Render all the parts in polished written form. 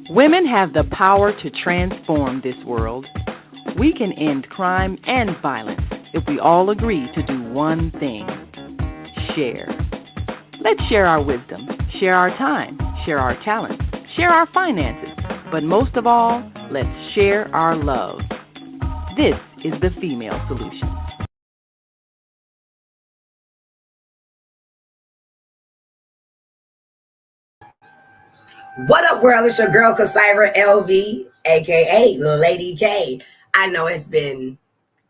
Women have the power to transform this world. We can end crime and violence if we all agree to do one thing: share. Let's share our wisdom, share our time, share our talents, share our finances, but most of all, let's share our love. This is the Female Solution. What up, world? It's your girl, Kasaira LV, aka Lady K. I know it's been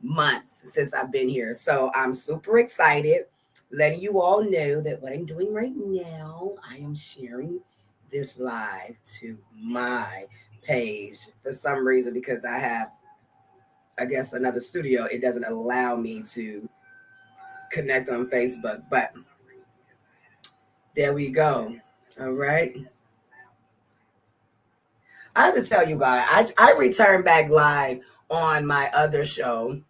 months since I've been here, so I'm super excited letting you all know that what I'm doing right now, I am sharing this live to my page for some reason because I have, I guess, another studio. It doesn't allow me to connect on Facebook, but there we go. All right. I have to tell you guys, I returned back live on my other show,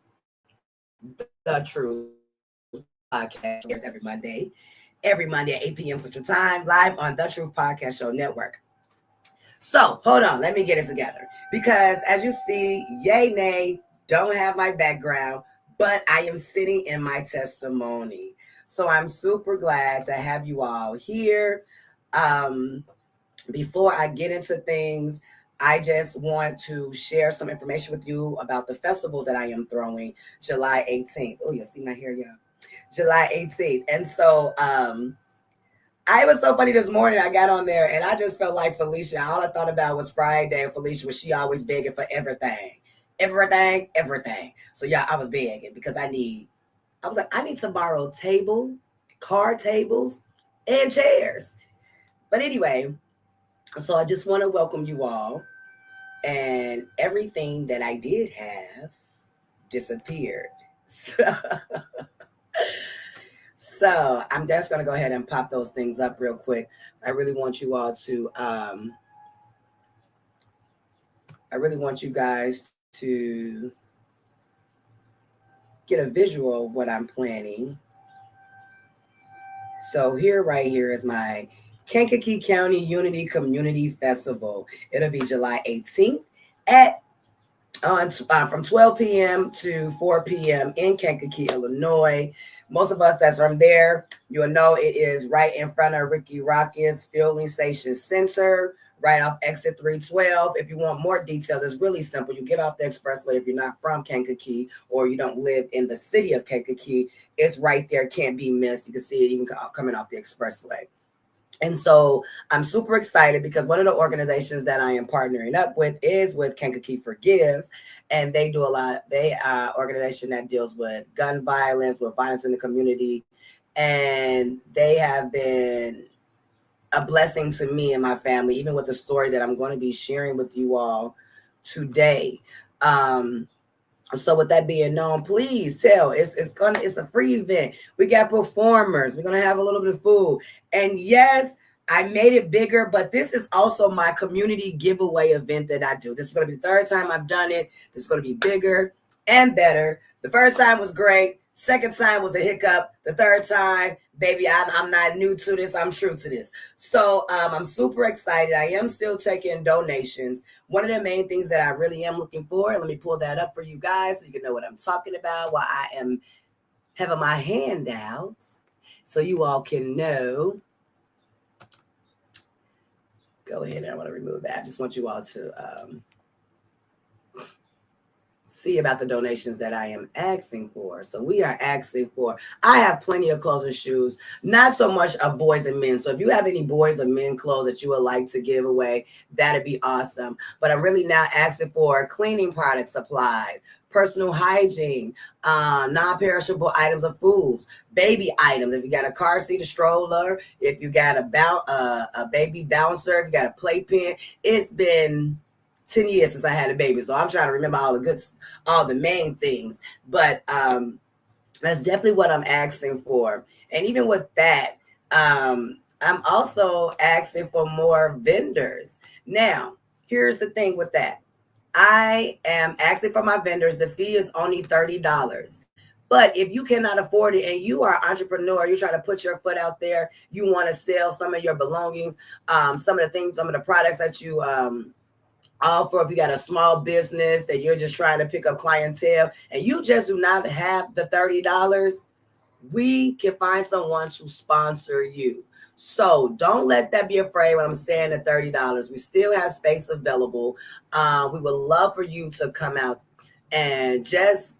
The Truth Podcast, every Monday at 8 p.m. Central Time, live on The Truth Podcast Show Network. So hold on, let me get it together. Because as you see, yay, nay, don't have my background, but I am sitting in my testimony. So I'm super glad to have you all here. Before I get into things, I just want to share some information with you about the festival that I am throwing July 18th. Oh, you see my hair, y'all? July 18th. And so I was so funny this morning. I got on there and I just felt like Felicia. All I thought about was Friday, and Felicia was she always begging for everything. Everything. So yeah, I was begging because I need to borrow card tables, and chairs. But anyway, so I just want to welcome you all. And everything that I did have disappeared. So I'm just going to go ahead and pop those things up real quick. I really want you all to, I really want you guys to get a visual of what I'm planning. So right here is my Kankakee County Unity Community Festival. It'll be July 18th from 12 p.m. to 4 p.m. in Kankakee, Illinois. Most of us that's from there, you'll know it is right in front of Ricky Rocket's Fueling Station Center, right off exit 312. If you want more details, it's really simple. You get off the expressway if you're not from Kankakee or you don't live in the city of Kankakee. It's right there, can't be missed. You can see it even coming off the expressway. And so I'm super excited because one of the organizations that I am partnering up with is with Kankakee Forgives. And they do a lot. They are an organization that deals with gun violence, with violence in the community. And they have been a blessing to me and my family, even with the story that I'm going to be sharing with you all today. So with that being known, please tell it's a free event. We got performers. We're gonna have a little bit of food. And yes, I made it bigger, but this is also my community giveaway event that I do. This is gonna be the third time I've done it. This is gonna be bigger and better. The first time was great. Second time was a hiccup. The third time, baby, I'm not new to this. I'm true to this. So I'm super excited. I am still taking donations. One of the main things that I really am looking for, let me pull that up for you guys so you can know what I'm talking about while I am having my handouts so you all can know. Go ahead, I want to remove that. I just want you all to see about the donations that I am asking for. So we are asking for, I have plenty of clothes and shoes, not so much of boys and men. So if you have any boys or men clothes that you would like to give away, that'd be awesome. But I'm really now asking for cleaning product supplies, personal hygiene, non-perishable items of foods, baby items. If you got a car seat, a stroller, if you got a baby bouncer, if you got a playpen. It's been 10 years since I had a baby, so I'm trying to remember all the main things. But that's definitely what I'm asking for. And even with that, I'm also asking for more vendors. Now, here's the thing with that. I am asking for my vendors. The fee is only $30. But if you cannot afford it and you are an entrepreneur, you're trying to put your foot out there, you want to sell some of your belongings, some of the things, some of the products that you offer, if you got a small business that you're just trying to pick up clientele and you just do not have the $30, we can find someone to sponsor you. So don't let that be afraid when I'm saying the $30. We still have space available. We would love for you to come out and just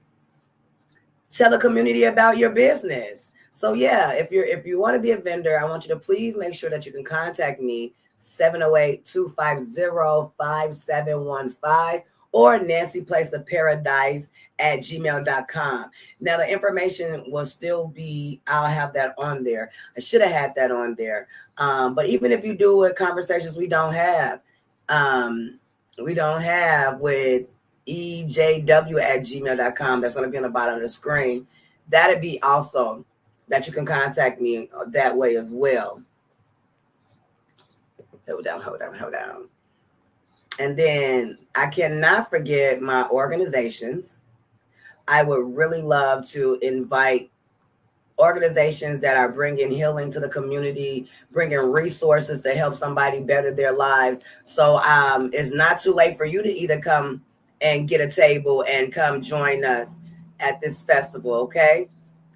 tell the community about your business. So yeah, if you want to be a vendor, I want you to please make sure that you can contact me 708-250-5715 or Nancy Place of Paradise at gmail.com. Now the information will still be, I'll have that on there. I should have had that on there. But even if you do it, conversations we don't have with ejw@gmail.com. That's going to be on the bottom of the screen. That'd be also that you can contact me that way as well. Hold down. And then I cannot forget my organizations. I would really love to invite organizations that are bringing healing to the community, bringing resources to help somebody better their lives. So it's not too late for you to either come and get a table and come join us at this festival, okay?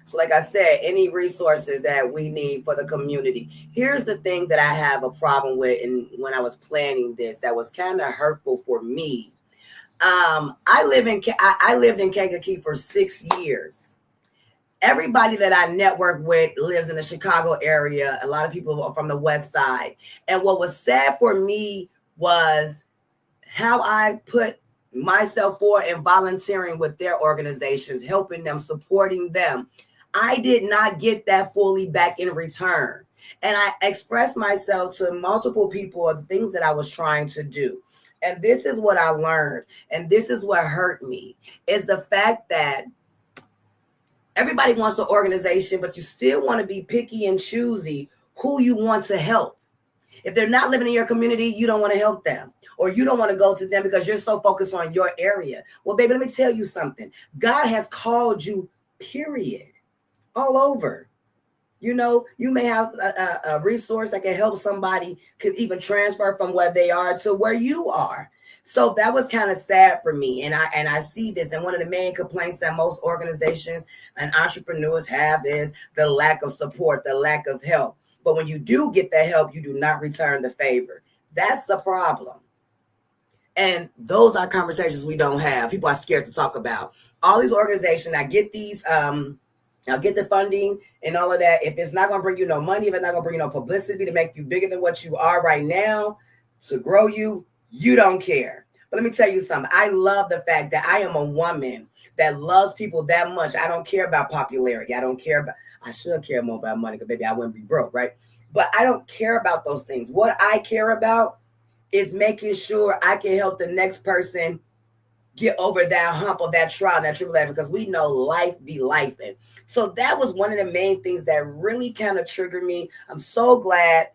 So like I said, any resources that we need for the community. Here's the thing that I have a problem with, and when I was planning this, that was kind of hurtful for me. I lived in Kankakee for 6 years. Everybody that I network with lives in the Chicago area. A lot of people are from the West Side. And what was sad for me was how I put myself forward in volunteering with their organizations, helping them, supporting them. I did not get that fully back in return. And I expressed myself to multiple people of the things that I was trying to do. And this is what I learned. And this is what hurt me, is the fact that everybody wants an organization, but you still want to be picky and choosy who you want to help. If they're not living in your community, you don't want to help them, or you don't want to go to them because you're so focused on your area. Well, baby, let me tell you something. God has called you, period, all over. You know, you may have a resource that can help somebody, could even transfer from where they are to where you are. So that was kind of sad for me. And I see this. And one of the main complaints that most organizations and entrepreneurs have is the lack of support, the lack of help. But when you do get that help, you do not return the favor. That's a problem. And those are conversations we don't have. People are scared to talk about. All these organizations, I get these, I'll get the funding and all of that. If it's not going to bring you no money, if it's not going to bring you no publicity to make you bigger than what you are right now, to grow you, you don't care. But let me tell you something. I love the fact that I am a woman that loves people that much. I don't care about popularity. I should care more about money because maybe I wouldn't be broke, right? But I don't care about those things. What I care about is making sure I can help the next person get over that hump of that trial and that tribulation, because we know life be life. And so that was one of the main things that really kind of triggered me. I'm so glad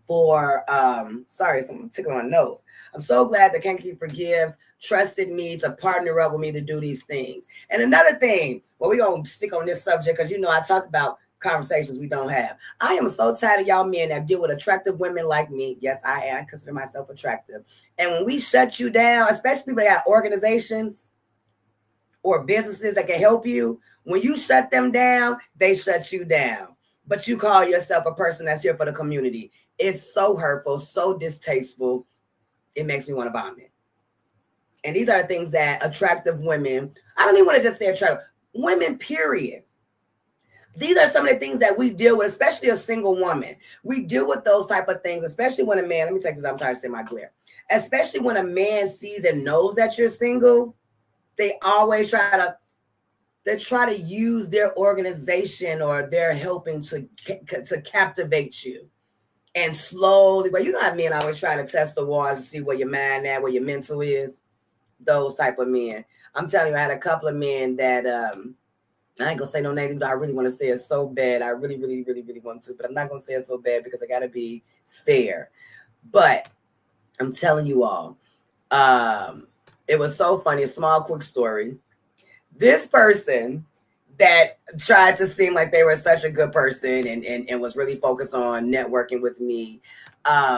for I'm tickling my nose. I'm so glad that Kankakee Forgives trusted me to partner up with me to do these things. And another thing, well, we're gonna stick on this subject because you know I talk about conversations we don't have. I am so tired of y'all men that deal with attractive women like me. Yes, I consider myself attractive. And when we shut you down, especially people that got organizations or businesses that can help you, when you shut them down, they shut you down. But you call yourself a person that's here for the community. It's so hurtful, so distasteful. It makes me want to vomit. And these are the things that attractive women, I don't even want to just say attractive, women, period. These are some of the things that we deal with, especially a single woman. We deal with those type of things, especially when a man, let me take this, I'm trying to say my glare. Especially when a man sees and knows that you're single, they always try to use their organization or their helping to captivate you. And slowly, but you know how men always try to test the waters to see where your mind at, where your mental is. Those type of men. I'm telling you, I had a couple of men that I ain't gonna say no names, but I really want to say it so bad. I really, really, really, really want to, but I'm not gonna say it so bad because I gotta be fair. But I'm telling you all, it was so funny. A small, quick story. This person that tried to seem like they were such a good person and was really focused on networking with me.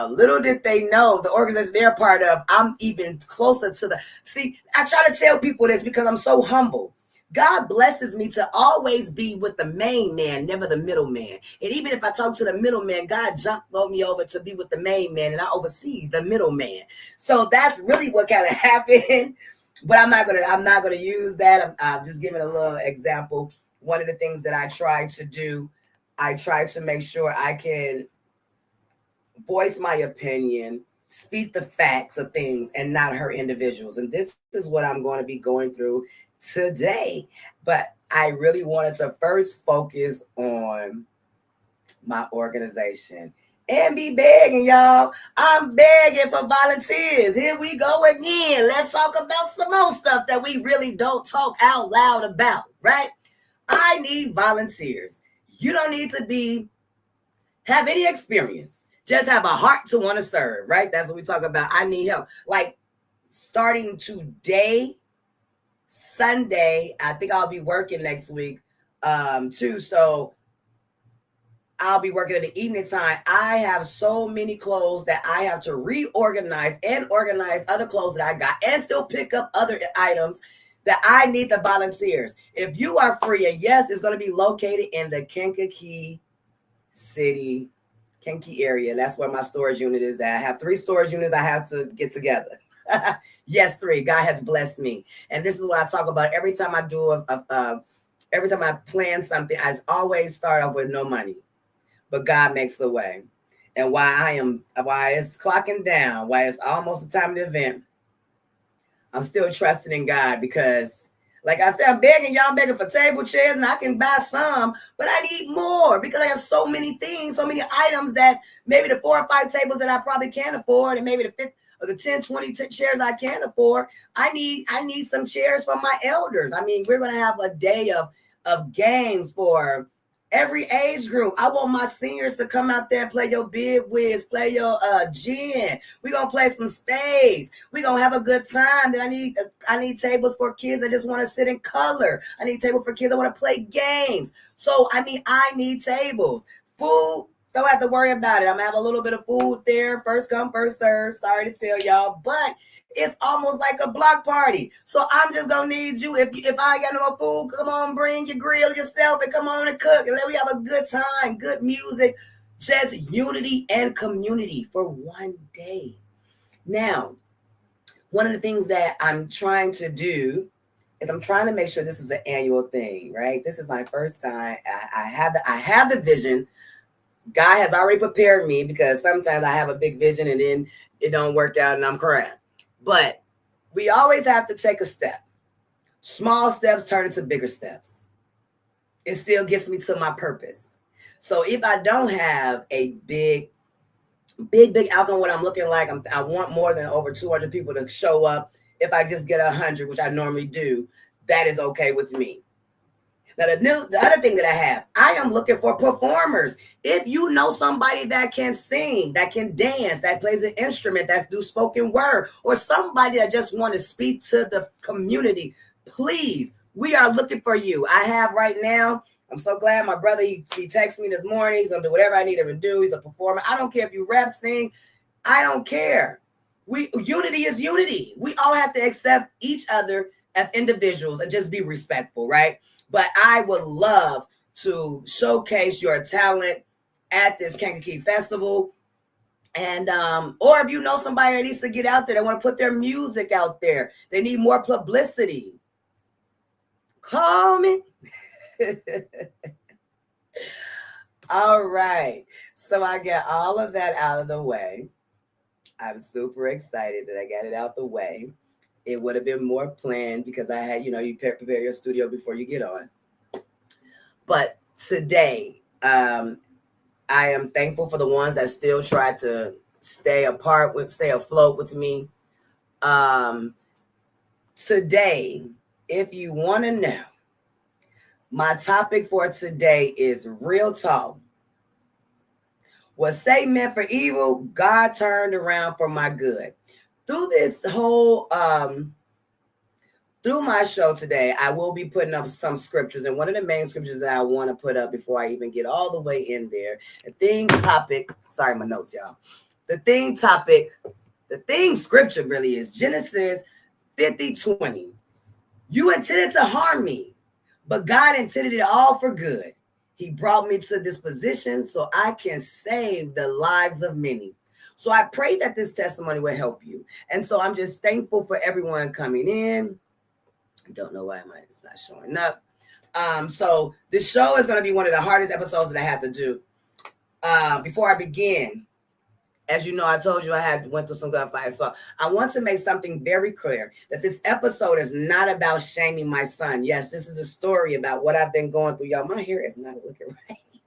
Little did they know the organization they're part of, I'm even closer to the. See, I try to tell people this because I'm so humble. God blesses me to always be with the main man, never the middleman. And even if I talk to the middleman, God jumped me over to be with the main man, and I oversee the middleman. So that's really what kind of happened. But I'm not gonna use that. I'm just giving a little example. One of the things that I try to do, I try to make sure I can voice my opinion, speak the facts of things, and not hurt individuals. And this is what I'm going to be going through today. But I really wanted to first focus on my organization and be begging, y'all. I'm begging for volunteers. Here we go again. Let's talk about some more stuff that we really don't talk out loud about, right? I need volunteers. You don't need to have any experience. Just have a heart to want to serve, right? That's what we talk about. I need help. Like starting today, Sunday, I think I'll be working next week too. So I'll be working at the evening time. I have so many clothes that I have to reorganize and organize other clothes that I got and still pick up other items that I need the volunteers. If you are free, and yes, it's going to be located in the Kankakee area. That's where my storage unit is at. I have 3 storage units I have to get together. Yes, 3. God has blessed me. And this is what I talk about every time I do every time I plan something. I always start off with no money, but God makes a way. And why it's clocking down, why it's almost the time of the event, I'm still trusting in God because, like I said, I'm begging for table chairs, and I can buy some, but I need more because I have so many things, so many items that maybe the 4 or 5 tables that I probably can't afford, and maybe the 5 or the 10, 20 chairs I can't afford. I need some chairs for my elders. I mean, we're going to have a day of games for every age group. I want my seniors to come out there and play your bid whiz, play your gin. We're gonna play some spades. We're gonna have a good time. Then I need tables for kids that just want to sit in color. I need tables for kids that want to play games. So I need tables. Food, don't have to worry about it. I'm gonna have a little bit of food there. First come, first serve. Sorry to tell y'all, but it's almost like a block party. So I'm just gonna need you. If I ain't got no more food, come on, bring your grill yourself and come on and cook. And let me have a good time, good music, just unity and community for one day. Now, one of the things that I'm trying to do is I'm trying to make sure this is an annual thing, right? This is my first time. I have the vision. God has already prepared me because sometimes I have a big vision and then it don't work out and I'm crying. But we always have to take a step. Small steps turn into bigger steps. It still gets me to my purpose. So if I don't have a big outcome, what I'm looking like, I want more than over 200 people to show up. If I just get 100, which I normally do, that is okay with me. Now, the other thing that I am looking for performers. If you know somebody that can sing, that can dance, that plays an instrument, that's do spoken word, or somebody that just want to speak to the community, please, we are looking for you. I have right now, I'm so glad my brother, he texted me this morning. He's going to do whatever I need him to do. He's a performer. I don't care if you rap, sing. I don't care. Unity is unity. We all have to accept each other as individuals and just be respectful, right? But I would love to showcase your talent at this Kankakee Festival. And or if you know somebody that needs to get out there, they want to put their music out there, they need more publicity, call me. All right. So I got all of that out of the way. I'm super excited that I got it out the way. It would have been more planned because I had, you prepare your studio before you get on. But today, I am thankful for the ones that still try to stay afloat with me. Today, if you want to know, my topic for today is real talk. What Satan meant for evil, God turned around for my good. Through this whole through my show today, I will be putting up some scriptures. And one of the main scriptures that I want to put up before I even get all the way in there, the theme topic, sorry, my notes, y'all. The theme topic, the theme scripture really is Genesis 50:20. You intended to harm me, but God intended it all for good. He brought me to this position so I can save the lives of many. So I pray that this testimony will help you. And so I'm just thankful for everyone coming in. I don't know why it's not showing up. So this show is going to be one of the hardest episodes that I have to do. Before I begin, as you know, I told you I went through some gunfire. So I want to make something very clear that this episode is not about shaming my son. Yes, this is a story about what I've been going through. Y'all, my hair is not looking right.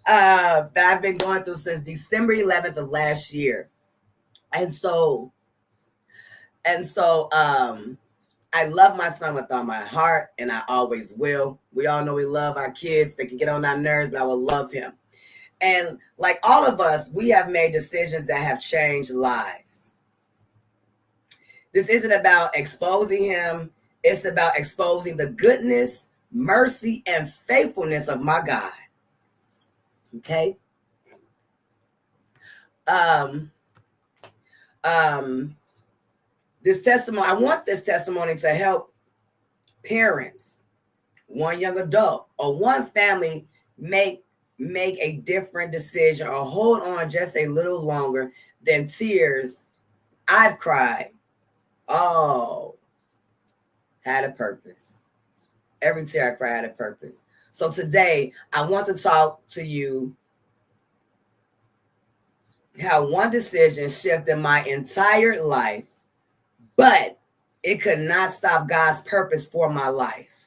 That I've been going through since December 11th of last year. And so I love my son with all my heart, and I always will. We all know we love our kids. They can get on our nerves, but I will love him. And like all of us, we have made decisions that have changed lives. This isn't about exposing him. It's about exposing the goodness, mercy, and faithfulness of my God. Okay? This testimony, I want this testimony to help parents, one young adult, or one family make a different decision or hold on just a little longer than tears I've cried. Oh, had a purpose. Every tear I cried had a purpose. So today I want to talk to you how one decision shifted my entire life, but it could not stop God's purpose for my life.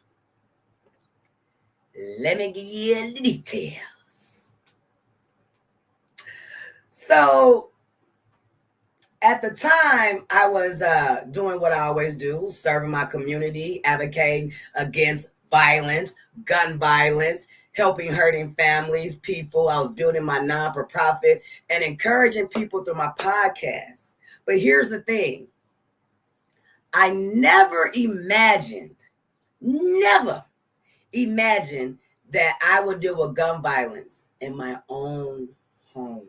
Let me give you the details. So at the time, I was doing what I always do, serving my community, advocating against violence, gun violence, helping hurting families, people. I was building my non-profit and encouraging people through my podcast. But here's the thing. I never imagined that I would deal with gun violence in my own home.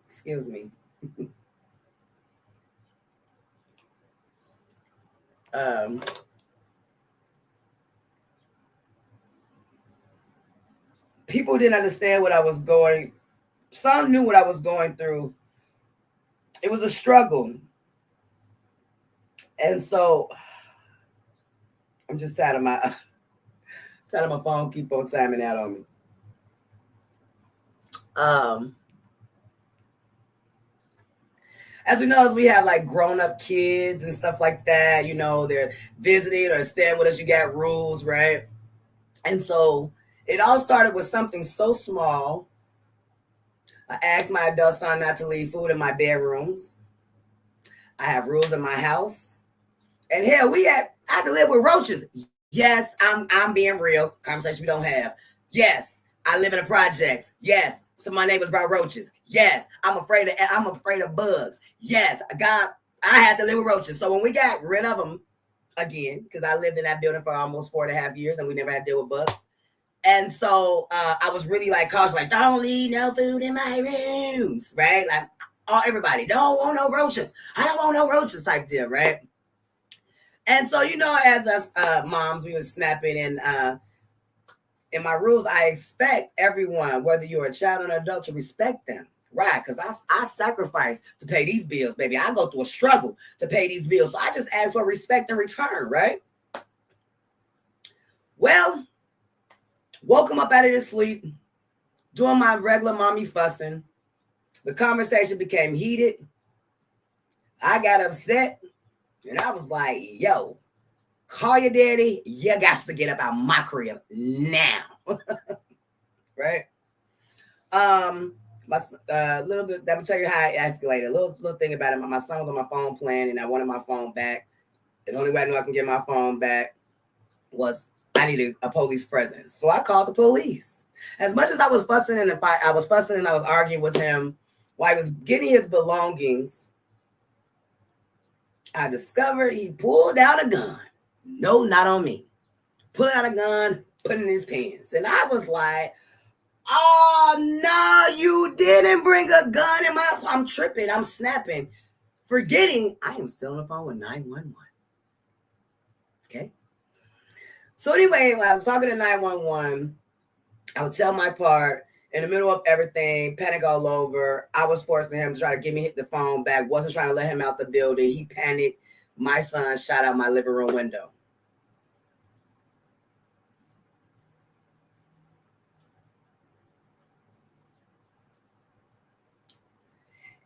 Excuse me. People didn't understand what I was going. Some knew what I was going through. It was a struggle. And so I'm just tired of my phone keep on timing out on me. As we know, as we have like grown-up kids and stuff like that, you know, they're visiting or staying with us. You got rules, right? And so it all started with something so small. I asked my adult son not to leave food in my bedrooms. I have rules in my house. And hell, I had to live with roaches. Yes, I'm being real. Conversation we don't have. Yes, I live in the projects. Yes, some of my neighbors brought roaches. Yes, I'm afraid of bugs. Yes, I had to live with roaches. So when we got rid of them again, because I lived in that building for almost 4.5 years and we never had to deal with bugs. And so I was really like cautious, like, don't leave no food in my rooms, right? Like, everybody, don't want no roaches. I don't want no roaches type deal, right? And so, you know, as us moms, we were snapping and in my rules, I expect everyone, whether you're a child or an adult, to respect them, right? Because I sacrifice to pay these bills, baby. I go through a struggle to pay these bills. So I just ask for respect in return, right? Well, woke him up out of his sleep, doing my regular mommy fussing. The conversation became heated. I got upset, and I was like, yo, call your daddy. You got to get up out my crib now. Right? Little bit, let me tell you how it escalated. A little thing about it. My son was on my phone playing, and I wanted my phone back. The only way I knew I can get my phone back was I needed a police presence. So I called the police. As much as I was fussing and I was arguing with him, While he was getting his belongings, I discovered he pulled out a gun. No, not on me. Pulled out a gun, put it in his pants. And I was like, oh, no, you didn't bring a gun in my house. I'm tripping. I'm snapping. Forgetting I am still on the phone with 911. Okay. So anyway, when I was talking to 911, I would tell my part. In the middle of everything, panic all over. I was forcing him to try to give me the phone back. Wasn't trying to let him out the building. He panicked. My son shot out my living room window.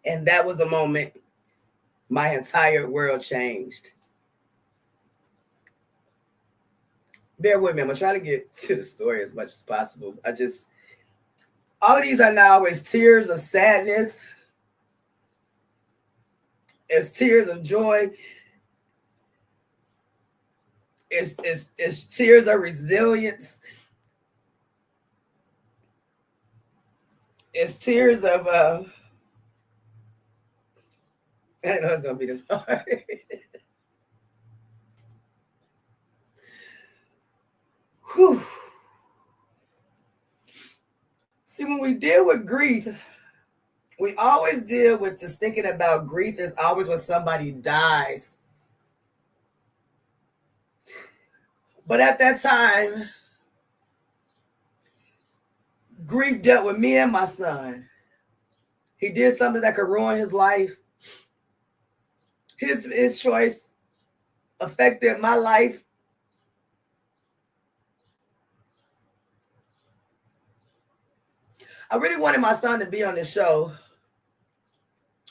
And that was the moment my entire world changed. Bear with me. I'm going to try to get to the story as much as possible. All of these are now always tears of sadness. It's tears of joy. It's tears of resilience. It's tears of I didn't know it's gonna be this hard. Whew. See, when we deal with grief, we always deal with just thinking about grief is always when somebody dies. But at that time, grief dealt with me and my son. He did something that could ruin his life. His choice affected my life. I really wanted my son to be on this show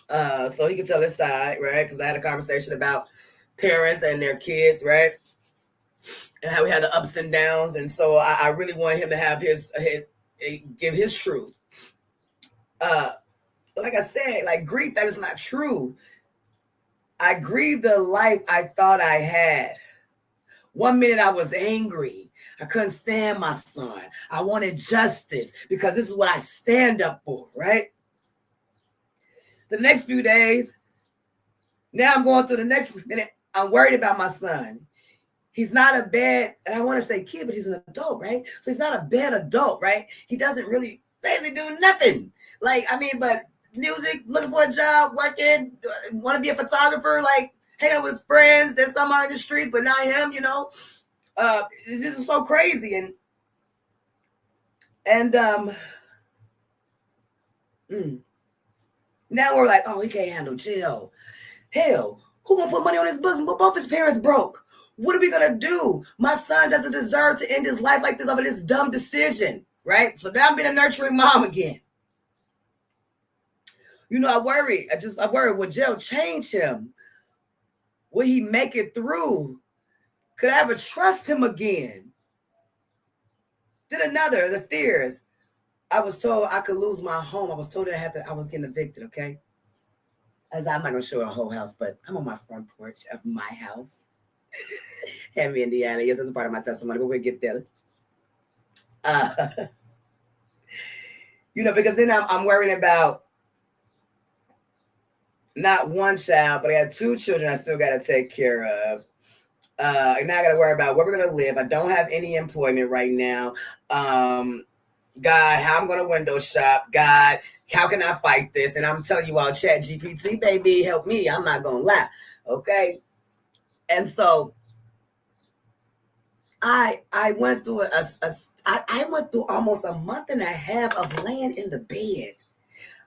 so he could tell his side, right? Because I had a conversation about parents and their kids, right? And how we had the ups and downs. And so I really wanted him to have his give his truth. Like I said, like grief, that is not true. I grieved the life I thought I had. One minute I was angry. I couldn't stand my son. I wanted justice because this is what I stand up for, right? The next few days, now I'm going through the next minute. I'm worried about my son. He's not a bad, and I want to say kid, but he's an adult, right? So he's not a bad adult, right? He doesn't really basically do nothing. But music, looking for a job, working, want to be a photographer, like hanging out with his friends. There's some on the streets, but not him, It's just so crazy. Now we're like, oh, he can't handle jail. Hell, who gonna put money on his bosom? But both his parents broke. What are we gonna do? My son doesn't deserve to end his life like this over this dumb decision, right? So now I'm being a nurturing mom again. I worry. I worry, will jail change him? Will he make it through? Could I ever trust him again? Then the fears. I was told I could lose my home. I was told that I was getting evicted, okay? I'm not going to show a whole house, but I'm on my front porch of my house. Henry, Indiana. Yes, that's a part of my testimony, but we'll get there. Because then I'm worrying about not one child, but I got two children I still got to take care of. And now I got to worry about where we're going to live. I don't have any employment right now. God, how I'm going to window shop. God, how can I fight this? And I'm telling you all, Chat GPT, baby, help me. I'm not going to lie. Okay. And so I went through I went through almost a month and a half of laying in the bed.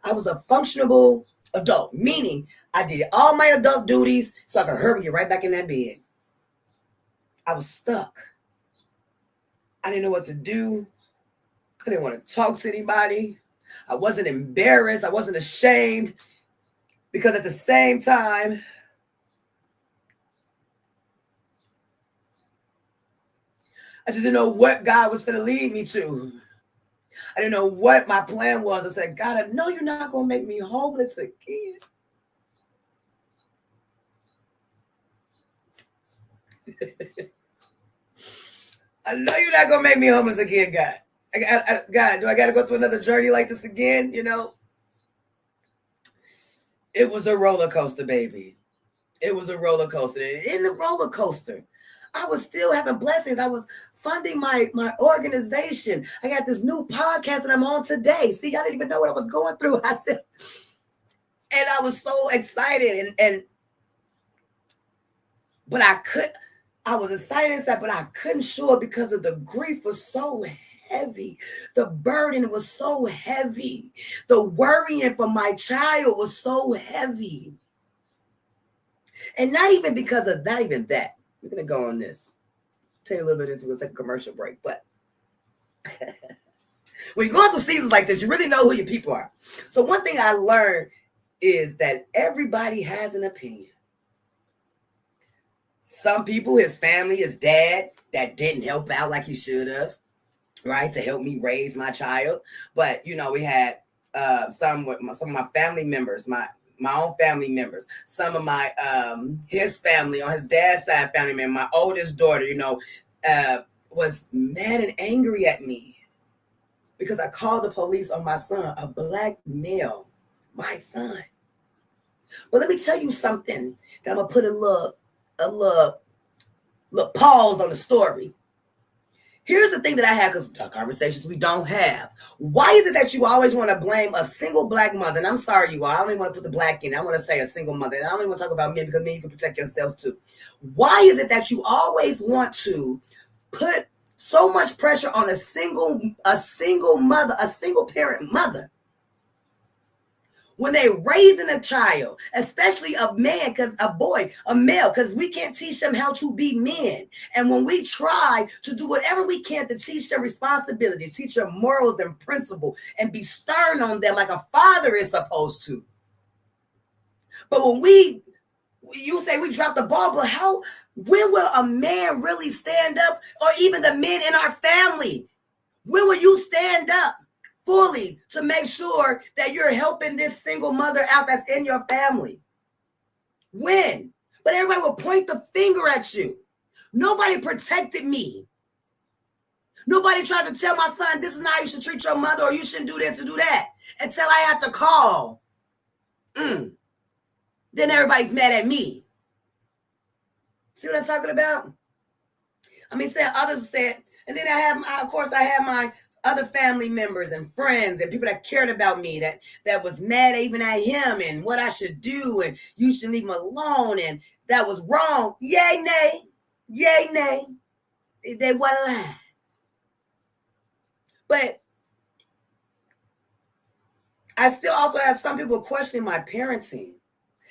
I was a functional adult, meaning I did all my adult duties so I could hurry and get right back in that bed. I was stuck. I didn't know what to do. I didn't want to talk to anybody. I wasn't embarrassed. I wasn't ashamed. Because at the same time, I just didn't know what God was going to lead me to. I didn't know what my plan was. I said, God, I know you're not going to make me homeless again. I know you're not going to make me homeless again, God. God, do I got to go through another journey like this again, It was a roller coaster, baby. It was a roller coaster. In the roller coaster, I was still having blessings. I was funding my organization. I got this new podcast that I'm on today. See, I didn't even know what I was going through. I said, and I was so excited, and but I was excited inside, but I couldn't show it because of the grief was so heavy. The burden was so heavy. The worrying for my child was so heavy. And not even because of not even that. We're gonna go on this. Tell you a little bit of this. We're gonna take a commercial break. But when you go through seasons like this, you really know who your people are. So one thing I learned is that everybody has an opinion. Some people, his family, his dad, that didn't help out like he should have, right, to help me raise my child. But we had some of my family members, my own family members, some of my his family on his dad's side family member, my oldest daughter, was mad and angry at me because I called the police on my son, a black male, my son. But let me tell you something that I'm gonna put a little pause on the story. Here's the thing that I have, because the conversations we don't have. Why is it that you always want to blame a single black mother? And I'm sorry, you all. I don't even want to put the black in. I want to say a single mother. And I don't even want to talk about men, because men, you can protect yourselves too. Why is it that you always want to put so much pressure on a single mother, a single parent mother, when they're raising a child, especially a man, a male, because we can't teach them how to be men. And when we try to do whatever we can to teach them responsibilities, teach them morals and principle, and be stern on them like a father is supposed to. But when you say we dropped the ball, but when will a man really stand up, or even the men in our family? When will you stand up fully to make sure that you're helping this single mother out that's in your family? When? But everybody will point the finger at you. Nobody protected me. Nobody tried to tell my son, this is not how you should treat your mother, or you shouldn't do this or do that, until I had to call. Then everybody's mad at me. See what I'm talking about? I mean, others said, and then I have my other family members and friends and people that cared about me, that was mad even at him and what I should do, and you should leave him alone, and that was wrong. Yay, nay. They wasn't lying. But I still also have some people questioning my parenting,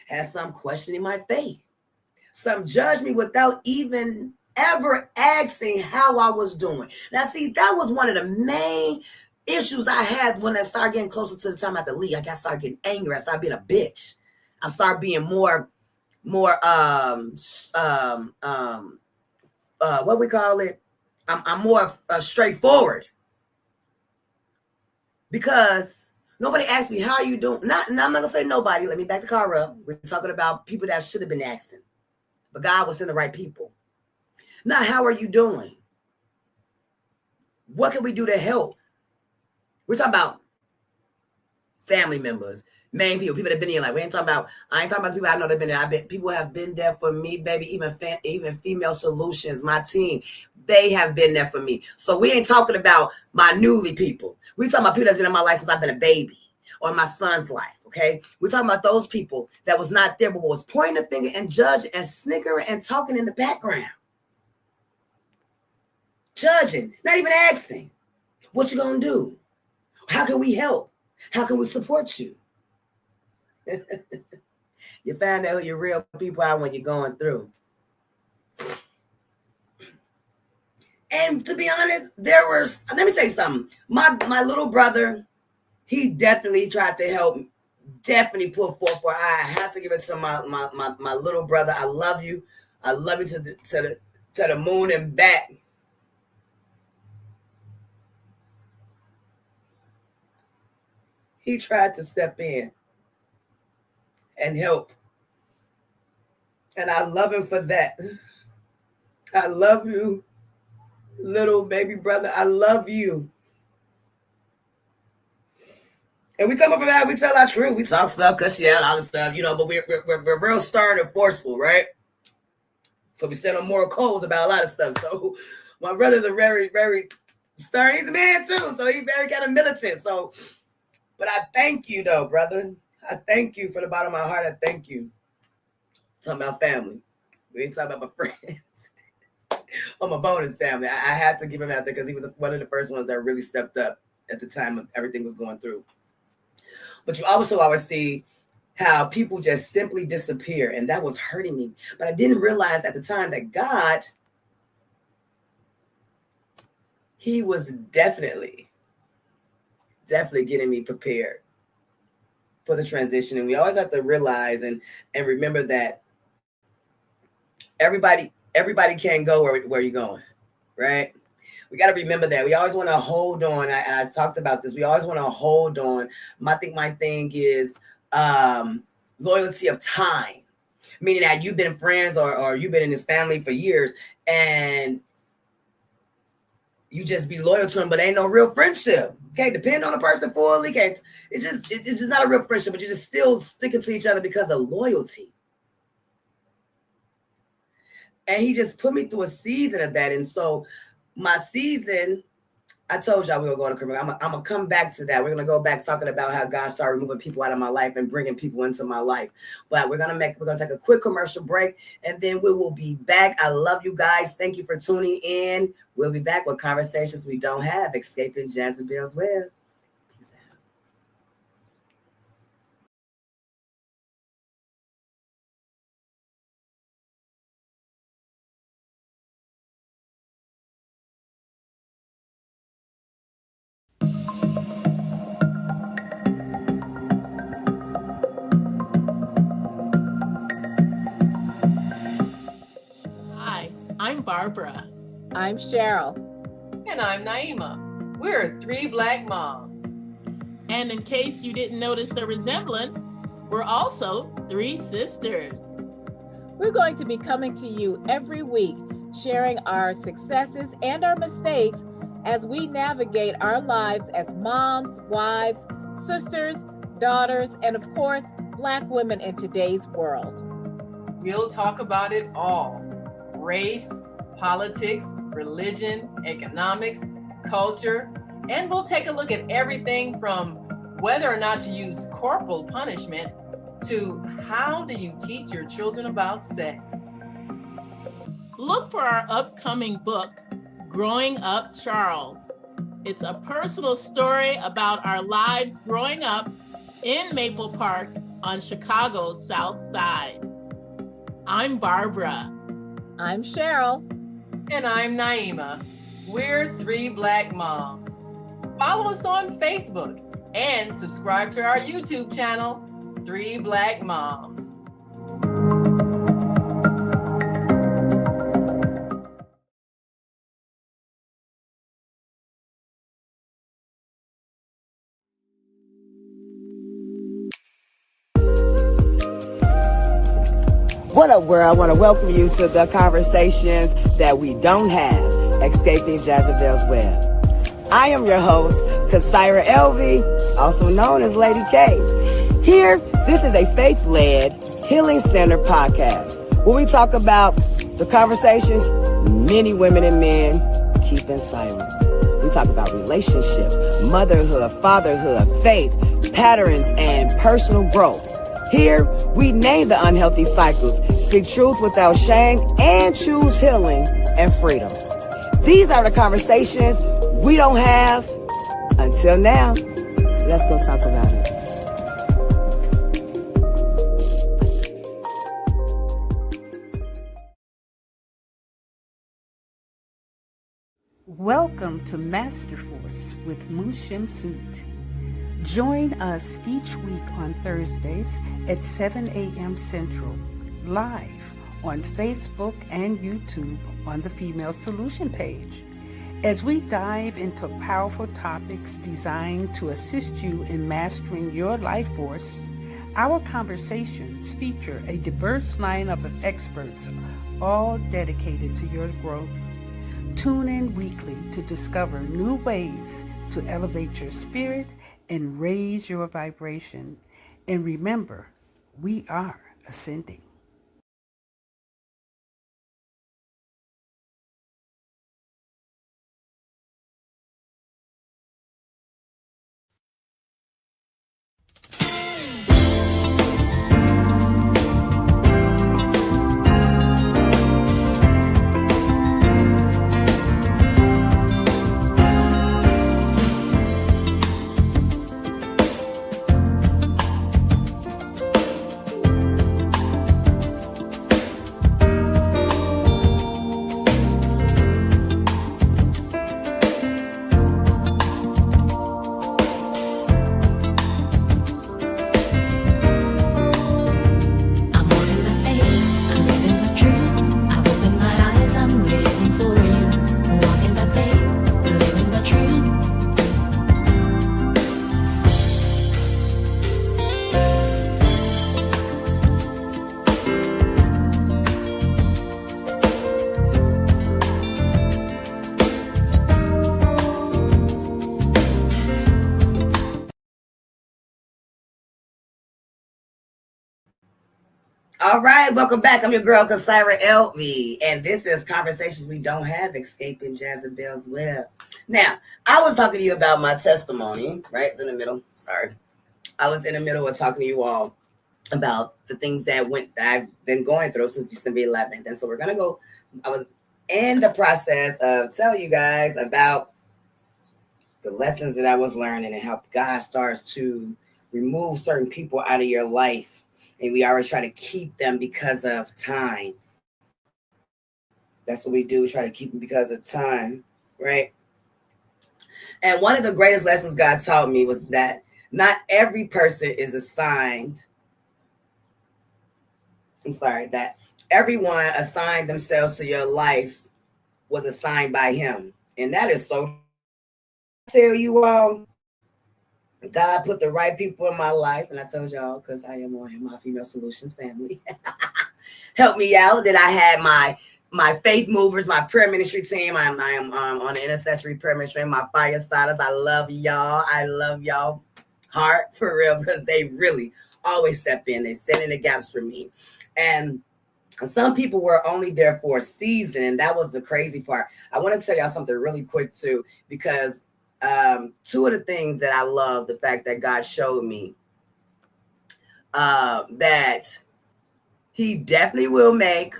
have some questioning my faith. Some judge me without even ever asking how I was doing. Now, see, that was one of the main issues I had when I started getting closer to the time I had to leave. I started getting angry. I started being a bitch. I started being more what we call it? I'm more straightforward, because nobody asked me, how are you doing? And I'm not gonna say nobody. Let me back the car up. We're talking about people that should have been asking, but God was in the right people. Now, how are you doing? What can we do to help? We're talking about family members, main people that have been in your life. I ain't talking about the people I know that have been there. People have been there for me, baby. Even Female Solutions, my team, they have been there for me. So we ain't talking about my newly people. We talking about people that's been in my life since I've been a baby, or my son's life. Okay, we're talking about those people that was not there, but was pointing the finger and judging and snickering and talking in the background. Judging, not even asking, what you gonna do? How can we help? How can we support you? You find out who your real people are when you're going through. And to be honest, let me tell you something. My little brother, he definitely tried to help, definitely put forth. I have to give it to my little brother. I love you. I love you to the moon and back. He tried to step in and help. And I love him for that. I love you, little baby brother. I love you. And we come up from that, we tell our truth, we talk stuff, cuss you out, all this stuff, but we're real stern and forceful, right? So we stand on moral codes about a lot of stuff. So my brother's a very, very stern. He's a man too, so he's very kind of militant. So, but I thank you though, brother. I thank you from the bottom of my heart. I thank you. Talking about family. We ain't talking about my friends. Or my bonus family. I had to give him out there because he was one of the first ones that really stepped up at the time of everything was going through. But you also always see how people just simply disappear, and that was hurting me. But I didn't realize at the time that God, he was definitely getting me prepared for the transition. And we always have to realize and remember that everybody can't go where you're going, right? We got to remember that. We always want to hold on. I talked about this. We always want to hold on. My thing is loyalty of time, meaning that you've been friends or you've been in this family for years and you just be loyal to them, but ain't no real friendship. Can't depend on a person fully. It's just not a real friendship, but you're just still sticking to each other because of loyalty. And he just put me through a season of that. And so my season, I told y'all we were going to come. I'm going to come back to that. We're going to go back talking about how God started removing people out of my life and bringing people into my life. But we're going to take a quick commercial break and then we will be back. I love you guys. Thank you for tuning in. We'll be back with conversations we don't have, escaping Jezebel's web. Peace out. Hi, I'm Barbara. I'm Cheryl. And I'm Naima. We're three Black moms. And in case you didn't notice the resemblance, we're also three sisters. We're going to be coming to you every week, sharing our successes and our mistakes as we navigate our lives as moms, wives, sisters, daughters, and of course, Black women in today's world. We'll talk about it all: race, politics, religion, economics, culture, and we'll take a look at everything from whether or not to use corporal punishment to how do you teach your children about sex. Look for our upcoming book, Growing Up Charles. It's a personal story about our lives growing up in Maple Park on Chicago's South Side. I'm Barbara. I'm Cheryl. And I'm Naima. We're three Black moms. Follow us on Facebook and subscribe to our YouTube channel, Three Black Moms. What up, world? I want to welcome you to the conversations that we don't have, escaping Jezebel's web. I am your host, Kasyra Elvie, also known as Lady K. Here, this is a faith-led, healing-centered podcast where we talk about the conversations many women and men keep in silence. We talk about relationships, motherhood, fatherhood, faith, patterns, and personal growth. Here, we name the unhealthy cycles, speak truth without shame, and choose healing and freedom. These are the conversations we don't have until now. Let's go talk about it. Welcome to Master Force with Mushim Suit. Join us each week on Thursdays at 7 a.m. Central, live on Facebook and YouTube on the Female Solution page, as we dive into powerful topics designed to assist you in mastering your life force. Our conversations feature a diverse lineup of experts, all dedicated to your growth. Tune in weekly to discover new ways to elevate your spirit and raise your vibration. And remember, we are ascending. All right, welcome back. I'm your girl, Kasira LV, and this is Conversations We Don't Have, Escaping Jezebel's Web. Now, I was talking to you about my testimony, right? It's in the middle. Sorry. I was in the middle of talking to you all about the things that I've been going through since December 11th. And so we're going to go, I was in the process of telling you guys about the lessons that I was learning and how God starts to remove certain people out of your life. And we always try to keep them because of time. That's what we do, try to keep them because of time, right? And one of the greatest lessons God taught me was that not every person is assigned. That everyone assigned themselves to your life was assigned by him. And that is so, I tell you all, God put the right people in my life. And I told y'all, because I am on my Female Solutions family, help me out. That I had my faith movers, my prayer ministry team. I am on the intercessory prayer ministry, my fire starters. I love y'all. I love y'all heart for real, because they really always step in. They stand in the gaps for me. And some people were only there for a season, and that was the crazy part. I want to tell y'all something really quick too, because two of the things that I love, the fact that God showed me that he definitely will make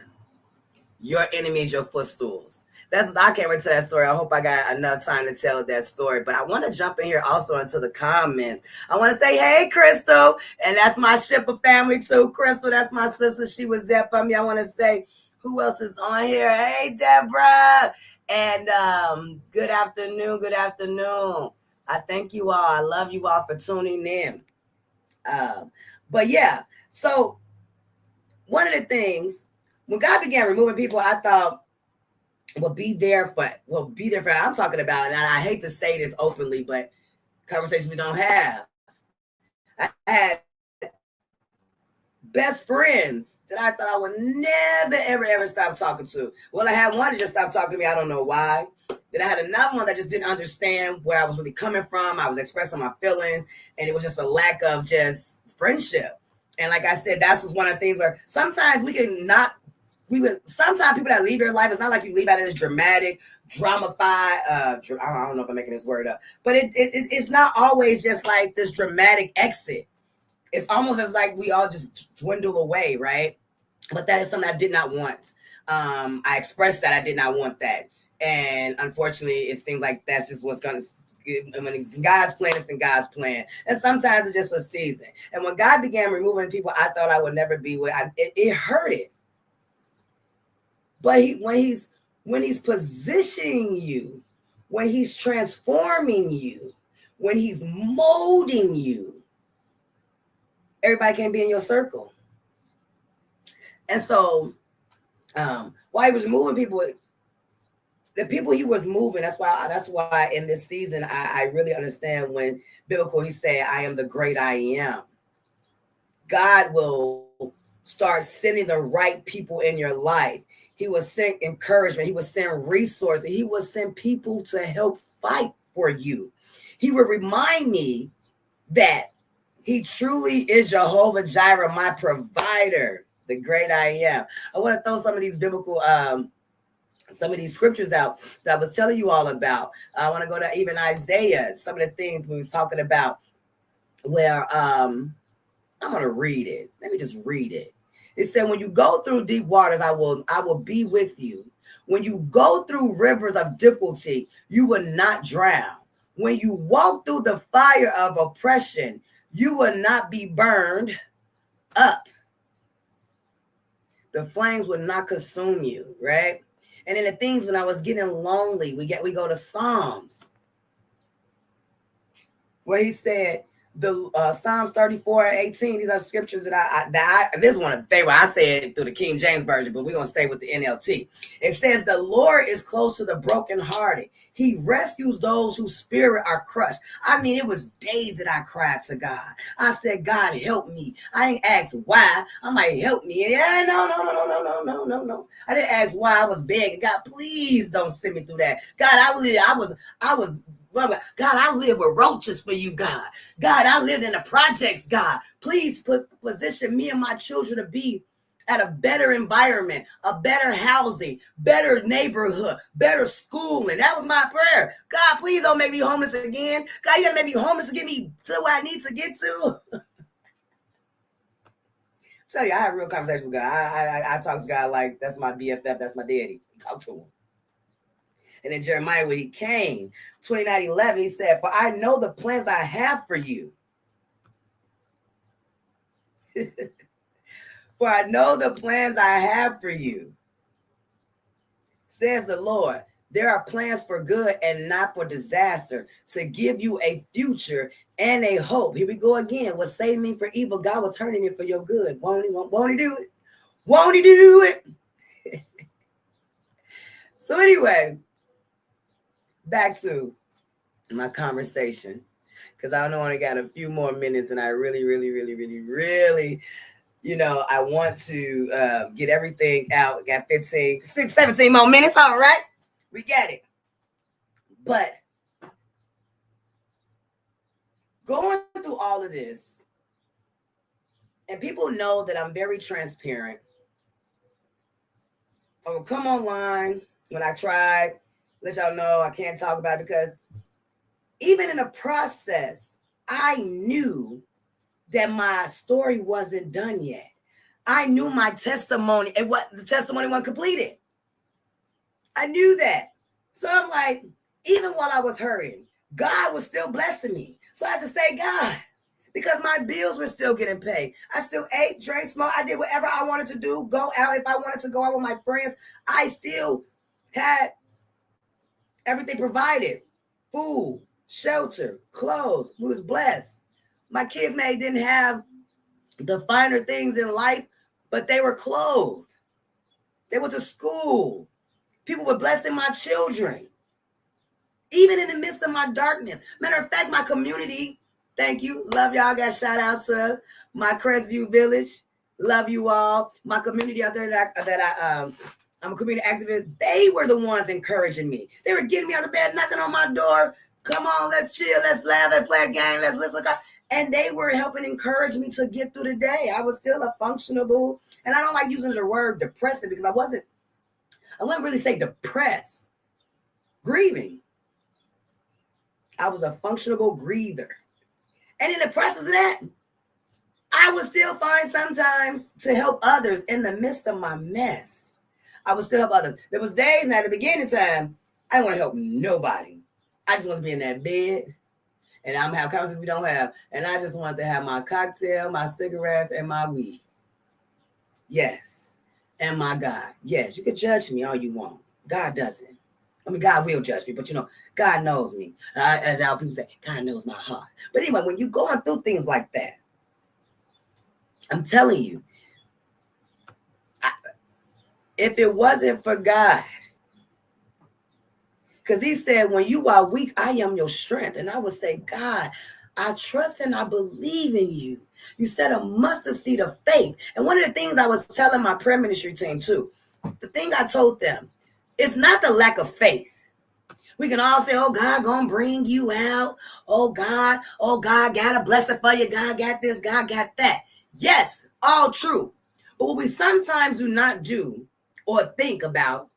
your enemies your footstools. I can't wait to that story. I hope I got enough time to tell that story. But I want to jump in here also into the comments. I want to say, hey, Crystal. And that's my shipper family too. Crystal, that's my sister. She was there for me. I want to say, who else is on here? Hey, Deborah. And good afternoon. Good afternoon. I thank you all. I love you all for tuning in. But yeah, so one of the things, when God began removing people, I thought, will be there for. I'm talking about, and I hate to say this openly, but conversations we don't have. I had best friends that I thought I would never, ever stop talking to. Well, I had one that just stopped talking to me. I don't know why. Then I had another one that just didn't understand where I was really coming from. I was expressing my feelings, and it was just a lack of just friendship. And like I said, that's just one of the things where sometimes sometimes people that leave your life, it's not like you leave out of this dramatic, dramified, I don't know if I'm making this word up, but it's not always just like this dramatic exit. It's almost as like we all just dwindle away, right? But that is something I did not want. I expressed that I did not want that. And unfortunately, it seems like that's just what's going to, when it's in God's plan, it's in God's plan. And sometimes it's just a season. And when God began removing people I thought I would never be with, it hurted. But when he's positioning you, when he's transforming you, when he's molding you, everybody can't be in your circle. And so while he was moving people, the people he was moving, that's why in this season, I really understand when biblical, he said, I am the great I am. God will start sending the right people in your life. He will send encouragement. He will send resources. He will send people to help fight for you. He will remind me that he truly is Jehovah Jireh, my provider, the great I am. I want to throw some of these biblical, some of these scriptures out that I was telling you all about. I want to go to even Isaiah, some of the things we was talking about where I'm going to read it. Let me just read it. It said, when you go through deep waters, I will be with you. When you go through rivers of difficulty, you will not drown. When you walk through the fire of oppression, you will not be burned up. The flames will not consume you, right? And then the things when I was getting lonely, we go to Psalms, where he said, the Psalms 34:18. These are scriptures that this is one of the favorite. I say it through the King James Version, but we're going to stay with the NLT. It says, the Lord is close to the brokenhearted. He rescues those whose spirit are crushed. I mean, it was days that I cried to God. I said, God, help me. I didn't ask why. I'm like, help me. Yeah, no. I didn't ask why. I was begging, God, please don't send me through that. God, I was God, I live with roaches for you, God. God, I lived in the projects, God. Please position me and my children to be at a better environment, a better housing, better neighborhood, better schooling. That was my prayer. God, please don't make me homeless again. God, you gotta make me homeless to get me to where I need to get to. Tell you, I have a real conversation with God. I talk to God like that's my BFF, that's my daddy. Talk to him. And then Jeremiah, when he came, 29:11, he said, for I know the plans I have for you. For I know the plans I have for you, says the Lord. There are plans for good and not for disaster, to give you a future and a hope. Here we go again. What Satan mean for evil, God will turn it for your good. Won't he do it? Won't he do it? So anyway, back to my conversation, because I know I only got a few more minutes, and I really, I want to get everything out. Got 17 more minutes. All right, we got it. But going through all of this, and people know that I'm very transparent. Oh, come online when I tried. Let y'all know I can't talk about it, because even in the process, I knew that my story wasn't done yet. I knew my testimony and what the testimony wasn't completed. I knew that. So I'm like, even while I was hurting, God was still blessing me. So I had to say, God, because my bills were still getting paid. I still ate, drank, smoked. I did whatever I wanted to do, go out. If I wanted to go out with my friends, I still had everything provided. Food, shelter, clothes. We was blessed. My kids maybe didn't have the finer things in life, but they were clothed. They went to school. People were blessing my children. Even in the midst of my darkness. Matter of fact, my community, thank you. Love y'all. Got shout out to my Crestview Village. Love you all. My community out there I'm a community activist. They were the ones encouraging me. They were getting me out of bed, knocking on my door. Come on, let's chill, let's laugh, let's play a game, let's listen. And they were helping encourage me to get through the day. I was still a functionable, and I don't like using the word depressive, because I wouldn't really say depressed. Grieving. I was a functionable breather. And in the process of that, I would still find sometimes to help others in the midst of my mess. I would still help others. There was days now at the beginning time, I didn't want to help nobody. I just want to be in that bed, and I'm having conversations we don't have. And I just want to have my cocktail, my cigarettes, and my weed. Yes. And my God. Yes, you can judge me all you want. God doesn't. I mean, God will judge me, but God knows me. As our people say, God knows my heart. But anyway, when you're going through things like that, I'm telling you, if it wasn't for God, because he said, when you are weak, I am your strength. And I would say, God, I trust and I believe in you. You said a mustard seed of faith. And one of the things I was telling my prayer ministry team too, the thing I told them, it's not the lack of faith, We can all say, oh, God gonna bring you out. Oh, God got a blessing for you. God got this, God got that. Yes, all true. But what we sometimes do not do or think about,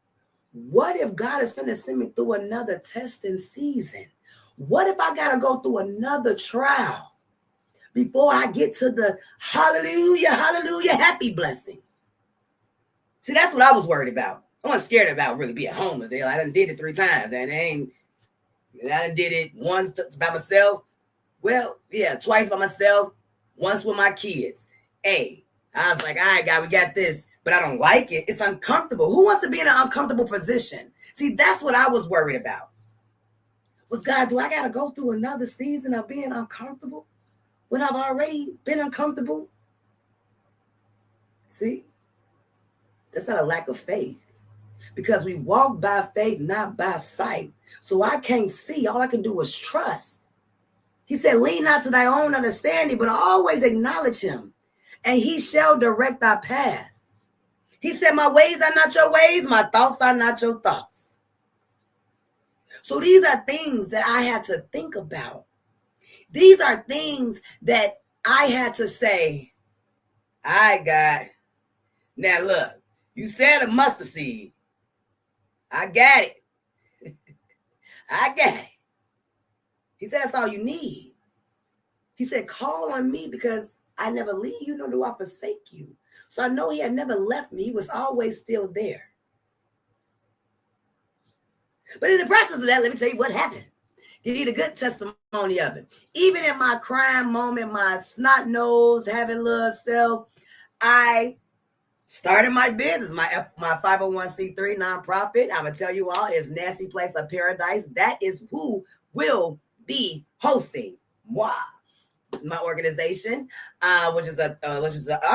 what if God is finna send me through another testing season? What if I gotta go through another trial before I get to the hallelujah, hallelujah, happy blessing? See, that's what I was worried about. I wasn't scared about really being homeless. I done did it 3 times, and I done did it once by myself. Well, yeah, twice by myself, once with my kids. Hey, I was like, all right, God, we got this, but I don't like it. It's uncomfortable. Who wants to be in an uncomfortable position? See, that's what I was worried about. Was, God, do I got to go through another season of being uncomfortable when I've already been uncomfortable? See, that's not a lack of faith, because we walk by faith, not by sight. So I can't see. All I can do is trust. He said, lean not to thy own understanding, but always acknowledge him, and he shall direct thy path. He said, my ways are not your ways, my thoughts are not your thoughts. So these are things that I had to think about. These are things that I had to say, all right, God. Now look, you said a mustard seed. I got it. I got it. He said, that's all you need. He said, call on me because I never leave you, nor do I forsake you. So I know he had never left me. He was always still there. But in the process of that, let me tell you what happened. You need a good testimony of it. Even in my crying moment, my snot nose, having little self, I started my business, my 501c3 nonprofit. I'm going to tell you all, it's Nancy Place of Paradise. That is who will be hosting my organization, which is an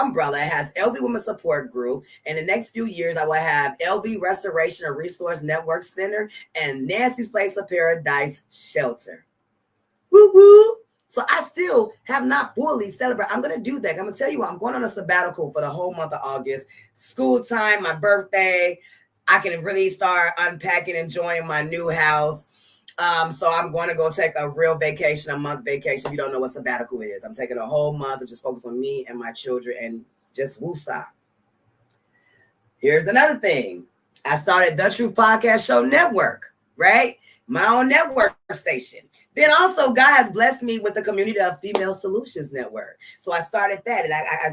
umbrella. It has LV Women Support Group. In the next few years, I will have LV Restoration and Resource Network Center and Nancy's Place of Paradise Shelter. Woo woo! So I still have not fully celebrated. I'm going to do that. I'm going to tell you, I'm going on a sabbatical for the whole month of August. School time, my birthday. I can really start unpacking, enjoying my new house. So I'm going to go take a real vacation, a month vacation. If you don't know what sabbatical is, I'm taking a whole month to just focus on me and my children and just woosah. Here's another thing. I started The Truth Podcast Show Network, right? My own network station. Then also God has blessed me with the Community of Female Solutions Network. So I started that, and I'm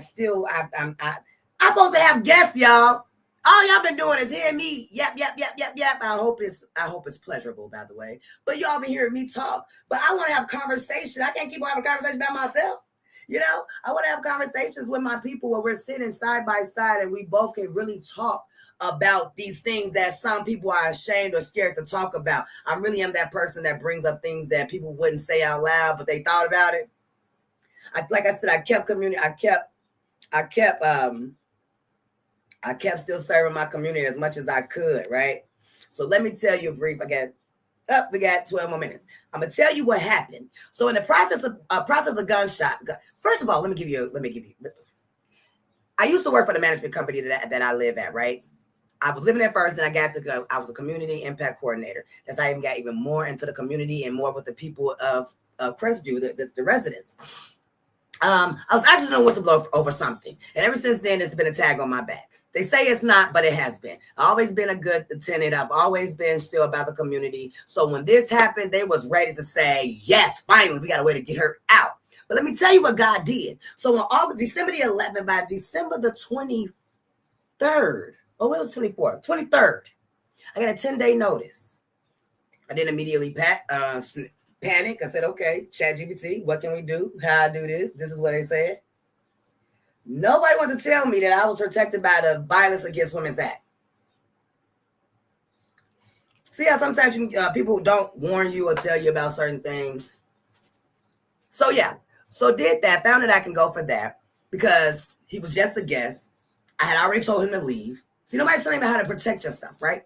supposed to have guests, y'all. All y'all been doing is hearing me yap. I hope it's pleasurable, by the way. But y'all been hearing me talk. But I want to have conversation. I can't keep on having conversation by myself. You know, I want to have conversations with my people where we're sitting side by side and we both can really talk about these things that some people are ashamed or scared to talk about. I really am that person that brings up things that people wouldn't say out loud, but they thought about it. Like I said, I kept still serving my community as much as I could, right? So let me tell you a brief. We got 12 more minutes. I'm gonna tell you what happened. So in the process of the gunshot, first of all, let me give you. I used to work for the management company that I live at, right? I was living there first, and I was a community impact coordinator. That's how I even got even more into the community and more with the people of Crestview, the residents. I was actually doing whistleblower over something, and ever since then, it's been a tag on my back. They say it's not, but it has been. I've always been a good tenant. I've always been still about the community. So when this happened, they was ready to say, yes, finally, we got a way to get her out. But let me tell you what God did. So on December the 11th, by December the 23rd, oh, it was 24th, 23rd, I got a 10-day notice. I didn't immediately panic. I said, okay, ChatGPT, what can we do? How I do this? This is what they said. Nobody wanted to tell me that I was protected by the Violence Against Women's Act. See how sometimes people don't warn you or tell you about certain things. So yeah, so did that. Found that I can go for that because he was just a guest. I had already told him to leave. See, nobody's telling me how to protect yourself, right?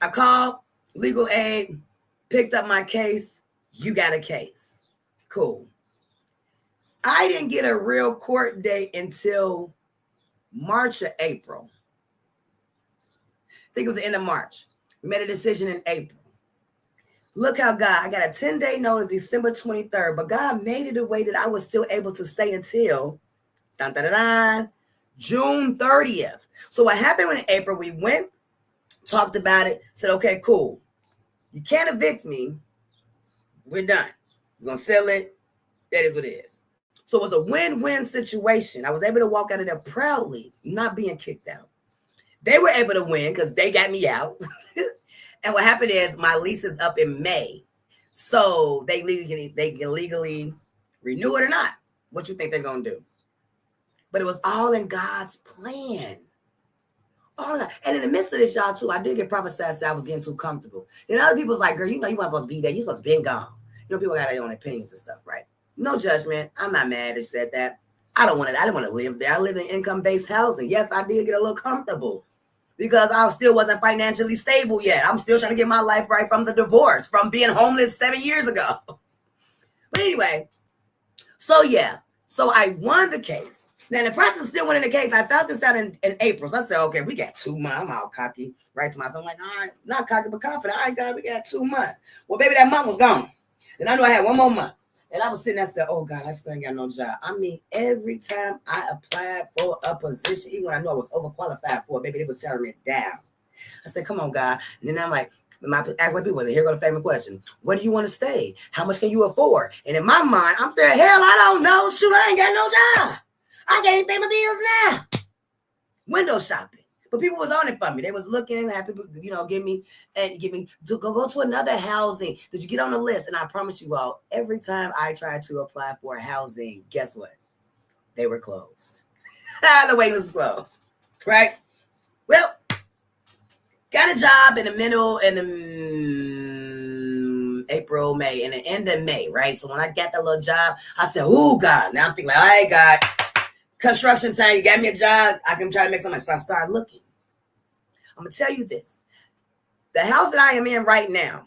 I called legal aid, picked up my case. You got a case. Cool. I didn't get a real court date until March or April. I think it was the end of March. We made a decision in April. Look how God, I got a 10-day notice December 23rd, but God made it a way that I was still able to stay until dun, dun, dun, dun, June 30th. So what happened in April, we went, talked about it, said, okay, cool. You can't evict me. We're done. We're going to sell it. That is what it is. So it was a win-win situation. I was able to walk out of there proudly, not being kicked out. They were able to win because they got me out. And what happened is my lease is up in May. So they can legally renew it or not. What you think they're going to do? But it was all in God's plan. All of that. And in the midst of this, y'all, too, I did get prophesied that I was getting too comfortable. And other people's like, girl, you know you weren't supposed to be there. You're supposed to be gone. You know, people got their own opinions and stuff, right? No judgment. I'm not mad they said that. I didn't want to live there. I live in income-based housing. Yes, I did get a little comfortable because I still wasn't financially stable yet. I'm still trying to get my life right from the divorce, from being homeless 7 years ago. But anyway, so yeah. So I won the case. Now the process still winning the case. I found this out in April. So I said, okay, we got 2 months. I'm all cocky, right to myself. I'm like, all right, not cocky, but confident. All right, God, we got 2 months. Well, baby, that month was gone. And I knew I had 1 more month. And I was sitting there and said, oh, God, I still ain't got no job. I mean, every time I applied for a position, even when I knew I was overqualified for it, baby, they was tearing me down. I said, come on, God. And then I'm like, ask my people, here go the famous question. Where do you want to stay? How much can you afford? And in my mind, I'm saying, hell, I don't know. Shoot, I ain't got no job. I can't even pay my bills now. Window shopping. But people was on it for me. They was looking, had people, give me to go to another housing. Did you get on the list? And I promise you all, every time I tried to apply for housing, guess what? They were closed. The waiting was closed. Right? Well, got a job in the middle, in the April, May, and the end of May, right? So when I got that little job, I said, oh, God. Now I'm thinking, like, all right, God, construction time, you got me a job. I can try to make some money. So I started looking. I'm going to tell you this. The house that I am in right now,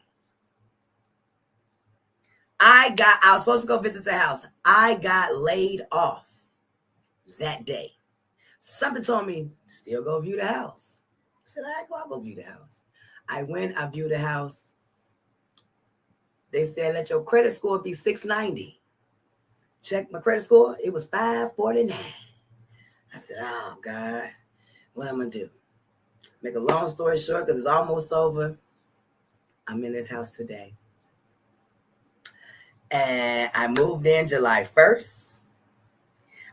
I was supposed to go visit the house. I got laid off that day. Something told me, still go view the house. I said, all right, I'll go view the house. I went, I viewed the house. They said, let your credit score be 690. Check my credit score. It was 549. I said, oh, God, what am I going to do? Make a long story short, because it's almost over. I'm in this house today. And I moved in July 1st.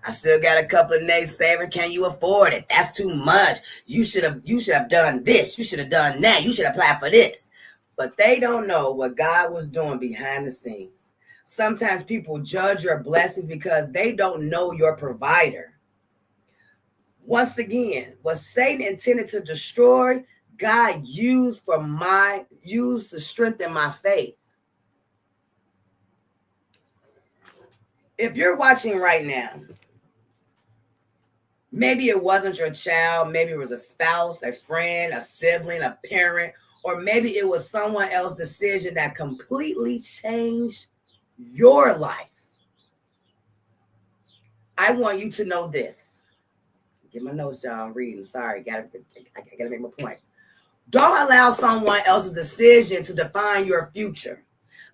I still got a couple of naysayers. Can you afford it? That's too much. You should have done this. You should have done that. You should apply for this. But they don't know what God was doing behind the scenes. Sometimes people judge your blessings because they don't know your provider. Once again, what Satan intended to destroy, God used to strengthen my faith. If you're watching right now, maybe it wasn't your child, maybe it was a spouse, a friend, a sibling, a parent, or maybe it was someone else's decision that completely changed your life. I want you to know this. Get my notes, y'all. I'm reading. Sorry, I gotta make my point. Don't allow someone else's decision to define your future.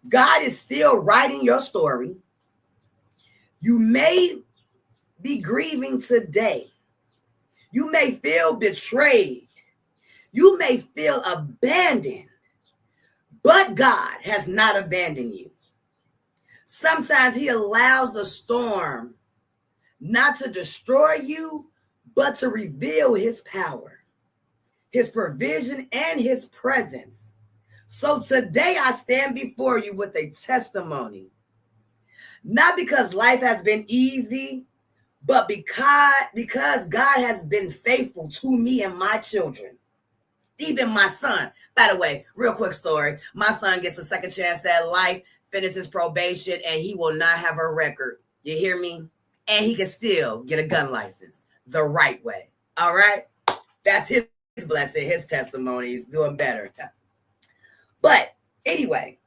God is still writing your story. You may be grieving today. You may feel betrayed. You may feel abandoned, but God has not abandoned you. Sometimes He allows the storm not to destroy you, but to reveal His power, His provision, and His presence. So today I stand before you with a testimony, not because life has been easy, but because God has been faithful to me and my children, even my son. By the way, real quick story. My son gets a second chance at life, finishes probation, and he will not have a record. You hear me? And he can still get a gun license the right way. All right? That's his blessing, his testimony. He's doing better. But anyway,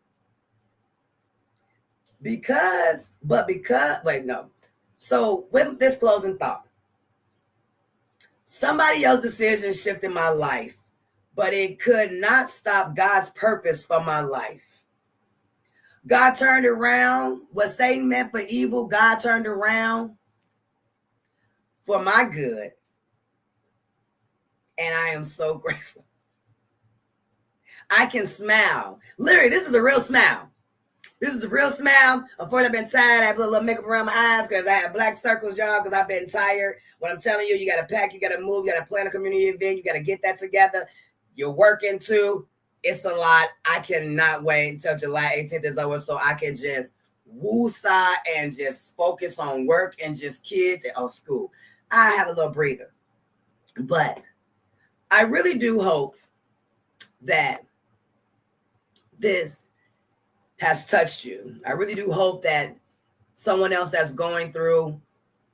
So with this closing thought, somebody else's decision shifted my life, but it could not stop God's purpose for my life. God turned around. What Satan meant for evil, God turned around for my good. And I am so grateful. I can smile. Literally, this is a real smile. This is a real smile. Unfortunately, I've been tired. I have a little makeup around my eyes because I have black circles, y'all, because I've been tired. What I'm telling you, you got to pack, you got to move, you got to plan a community event, you got to get that together. You're working too. It's a lot. I cannot wait until July 18th is over so I can just woosah and just focus on work and just kids and school. I have a little breather. But I really do hope that this has touched you. I really do hope that someone else that's going through,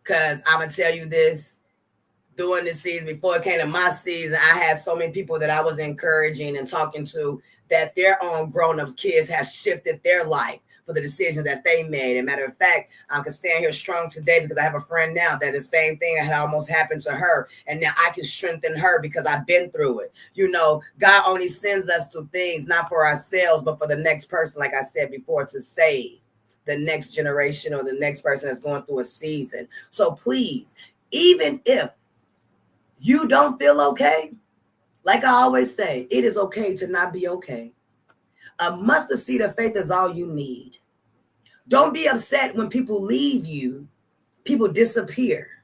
because I'm going to tell you this, during this season, before it came to my season, I had so many people that I was encouraging and talking to that their own grown-up kids has shifted their life for the decisions that they made. And matter of fact, I can stand here strong today because I have a friend now that the same thing had almost happened to her. And now I can strengthen her because I've been through it. You know, God only sends us to things, not for ourselves, but for the next person, like I said before, to save the next generation or the next person that's going through a season. So please, even if you don't feel okay, like I always say, it is okay to not be okay. A mustard seed of faith is all you need. Don't be upset when people leave you, people disappear,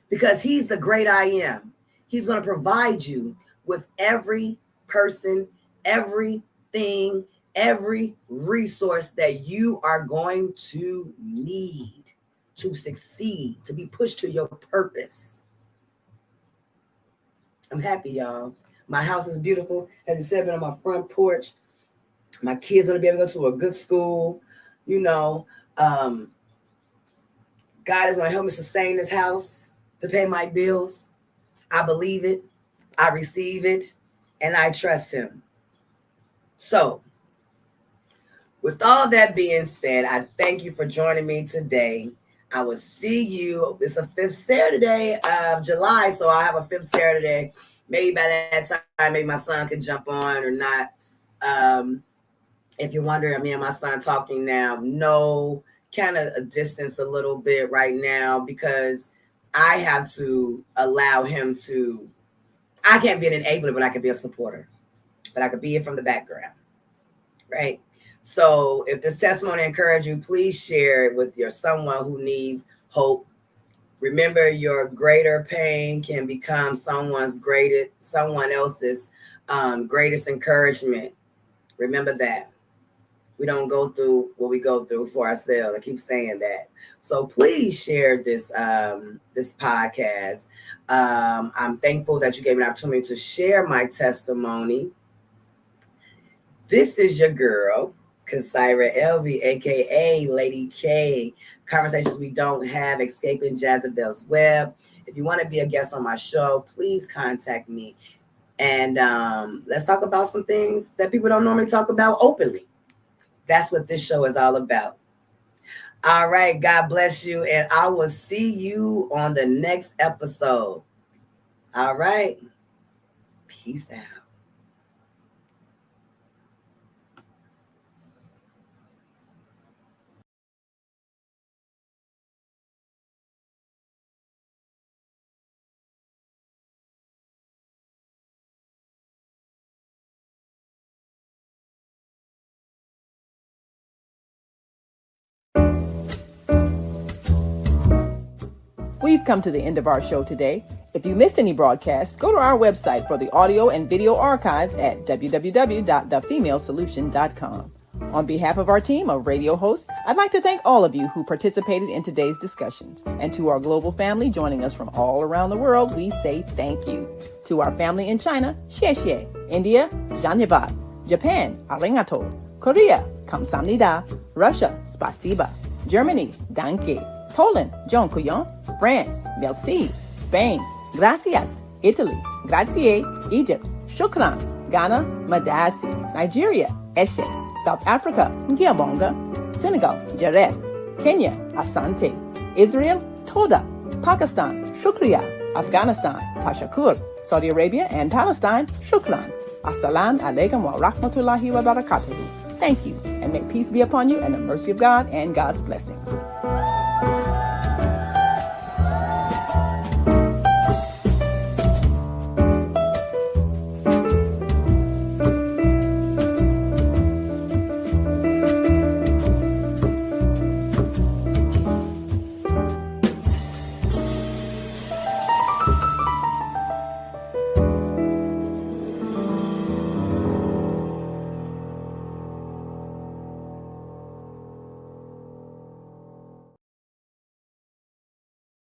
because he's the great I am. He's going to provide you with every person, everything, every resource that you are going to need to succeed, to be pushed to your purpose. I'm happy, y'all. My house is beautiful. As you said, been on my front porch. My kids are going to be able to go to a good school. You know, God is going to help me sustain this house to pay my bills. I believe it. I receive it. And I trust him. So, with all that being said, I thank you for joining me today. I will see you. It's the 5th Saturday of July, so I have a 5th Saturday. Maybe by that time, maybe my son can jump on or not. If you're wondering, me and my son talking now, no, kind of a distance a little bit right now because I have to allow him to, I can't be an enabler, but I can be a supporter. But I could be it from the background, right? So if this testimony encouraged you, please share it with someone who needs hope. Remember, your greater pain can become someone else's greatest encouragement. Remember that. We don't go through what we go through for ourselves. I keep saying that. So please share this podcast. I'm thankful that you gave me an opportunity to share my testimony. This is your girl, Kasaira Elby, aka Lady K. Conversations we don't have, escaping Jezebel's web. If you want to be a guest on my show, please contact me. And let's talk about some things that people don't normally talk about openly. That's what this show is all about. All right. God bless you. And I will see you on the next episode. All right. Peace out. We've come to the end of our show today. If you missed any broadcasts, go to our website for the audio and video archives at www.thefemalesolution.com. On behalf of our team of radio hosts, I'd like to thank all of you who participated in today's discussions. And to our global family joining us from all around the world, we say thank you. To our family in China, xie xie. India, zhanyavad. Japan, arigato. Korea, kamsamnida. Russia, spasiba. Germany, danke. Poland, John Couillon. France, merci. Spain, gracias. Italy, grazie. Egypt, shukran. Ghana, madasi. Nigeria, eshe. South Africa, ngiabonga. Senegal, jaref. Kenya, asante. Israel, toda. Pakistan, shukriya. Afghanistan, tashakur. Saudi Arabia and Palestine, shukran. Assalamu alaikum wa rahmatullahi wa barakatuhu. Thank you, and may peace be upon you and the mercy of God and God's blessings.